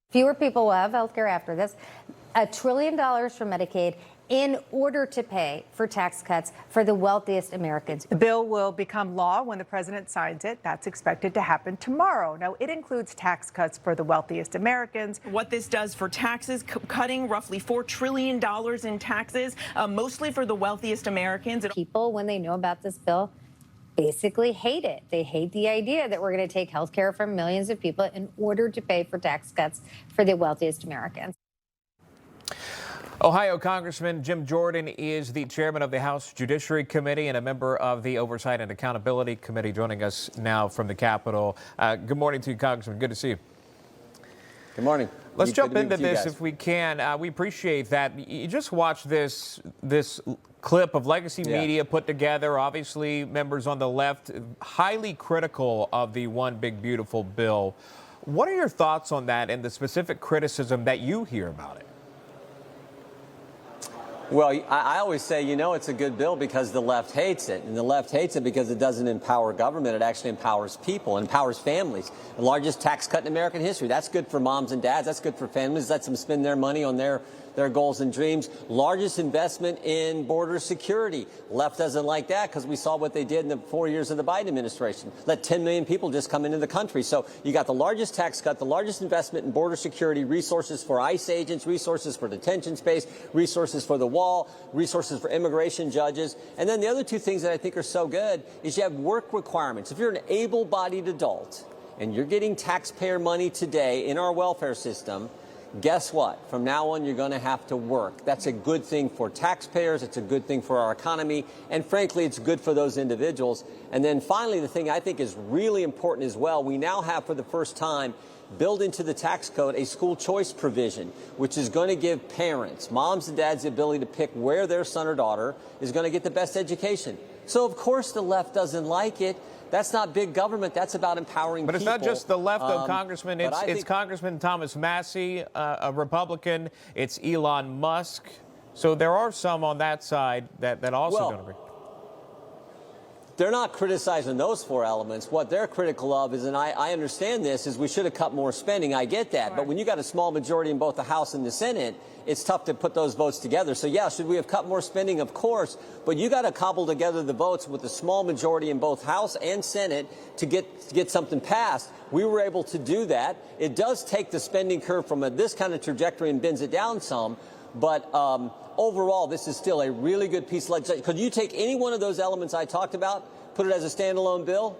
Fewer people will have health care after this. $1 trillion from Medicaid in order to pay for tax cuts for the wealthiest Americans. The bill will become law when the president signs it. That's expected to happen tomorrow. Now, it includes tax cuts for the wealthiest Americans. What this does for taxes, cutting roughly $4 trillion in taxes, mostly for the wealthiest Americans. People, when they know about this bill, basically hate it. They hate the idea that we're going to take health care from millions of people in order to pay for tax cuts for the wealthiest Americans. Ohio Congressman Jim Jordan is the chairman of the House Judiciary Committee and a member of the Oversight and Accountability Committee, joining us now from the Capitol. Good morning to you, Congressman. Good to see you. Good morning. Let's jump into this if we can. We appreciate that. You just watched this clip of legacy media put together, obviously members on the left, highly critical of the One Big Beautiful bill. What are your thoughts on that and the specific criticism that you hear about it? Well, I always say, it's a good bill because the left hates it. And the left hates it because it doesn't empower government. It actually empowers people, empowers families. The largest tax cut in American history. That's good for moms and dads. That's good for families. Lets them spend their money on their goals and dreams. Largest investment in border security. Left doesn't like that because we saw what they did in the 4 years of the Biden administration. Let 10 million people just come into the country. So you got the largest tax cut, the largest investment in border security, resources for ICE agents, resources for detention space, resources for the wall, resources for immigration judges. And then the other two things that I think are so good is you have work requirements. If you're an able-bodied adult and you're getting taxpayer money today in our welfare system, guess what? From now on, you're going to have to work. That's a good thing for taxpayers. It's a good thing for our economy. And frankly, it's good for those individuals. And then finally, the thing I think is really important as well, we now have for the first time built into the tax code a school choice provision, which is going to give parents, moms and dads, the ability to pick where their son or daughter is going to get the best education. So, of course, the left doesn't like it. That's not big government. That's about empowering people. But it's not just the left, though, Congressman. It's Congressman Thomas Massey, a Republican. It's Elon Musk. So there are some on that side that also don't agree. They're not criticizing those four elements. What they're critical of is, and I understand this, is we should have cut more spending. I get that. But when you got a small majority in both the House and the Senate, it's tough to put those votes together. So, yeah, should we have cut more spending? Of course. But you got to cobble together the votes with a small majority in both House and Senate to get something passed. We were able to do that. It does take the spending curve from this kind of trajectory and bends it down some. But overall, this is still a really good piece of legislation. Could you take any one of those elements I talked about, put it as a standalone bill?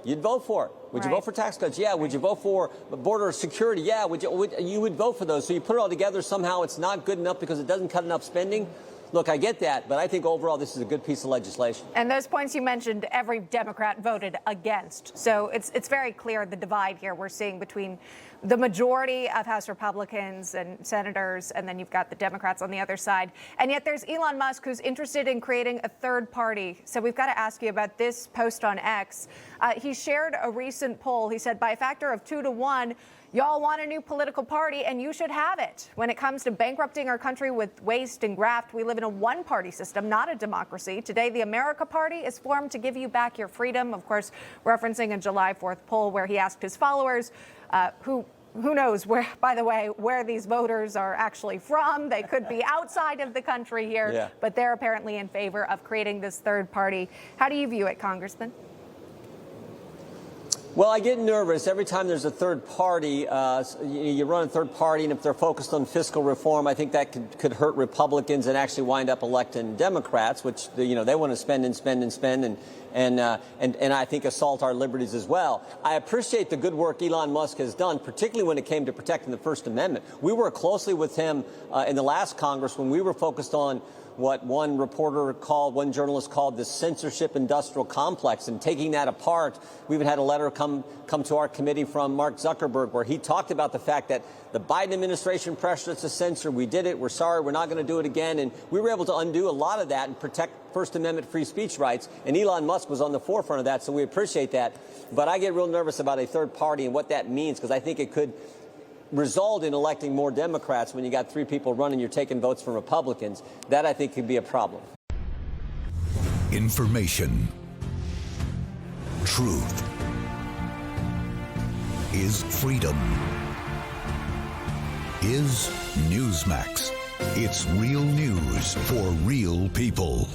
You'd vote for it. Would you vote for tax cuts? Yeah. Would you vote for border security? Yeah. You would vote for those. So you put it all together. Somehow it's not good enough because it doesn't cut enough spending. Look, I get that, but I think overall this is a good piece of legislation. And those points you mentioned, every Democrat voted against. So it's very clear the divide here we're seeing between the majority of House Republicans and senators, and then you've got the Democrats on the other side. And yet there's Elon Musk, who's interested in creating a third party. So we've got to ask you about this post on X. He shared a recent poll. He said, by a factor of 2 to 1, y'all want a new political party, and you should have it. When it comes to bankrupting our country with waste and graft, we live in a one-party system, not a democracy. Today, the America Party is formed to give you back your freedom, of course, referencing a July 4th poll where he asked his followers, who knows where, by the way, where these voters are actually from. They could be outside of the country here, but they're apparently in favor of creating this third party. How do you view it, Congressman? Well, I get nervous every time there's a third party. You run a third party, and if they're focused on fiscal reform, I think that could hurt Republicans and actually wind up electing Democrats, which they want to spend and spend and spend, and I think assault our liberties as well. I appreciate the good work Elon Musk has done, particularly when it came to protecting the First Amendment. We worked closely with him in the last Congress when we were focused on what one journalist called the censorship industrial complex, and taking that apart. We even had a letter come to our committee from Mark Zuckerberg where he talked about the fact that the Biden administration pressured us to censor. We did it. We're sorry. We're not going to do it again. And we were able to undo a lot of that and protect First Amendment free speech rights. And Elon Musk was on the forefront of that, so we appreciate that. But I get real nervous about a third party and what that means, because I think it could result in electing more Democrats when you got 3 people running, you're taking votes from Republicans. That, I think, could be a problem. Information. Truth is freedom. is Newsmax. It's real news for real people.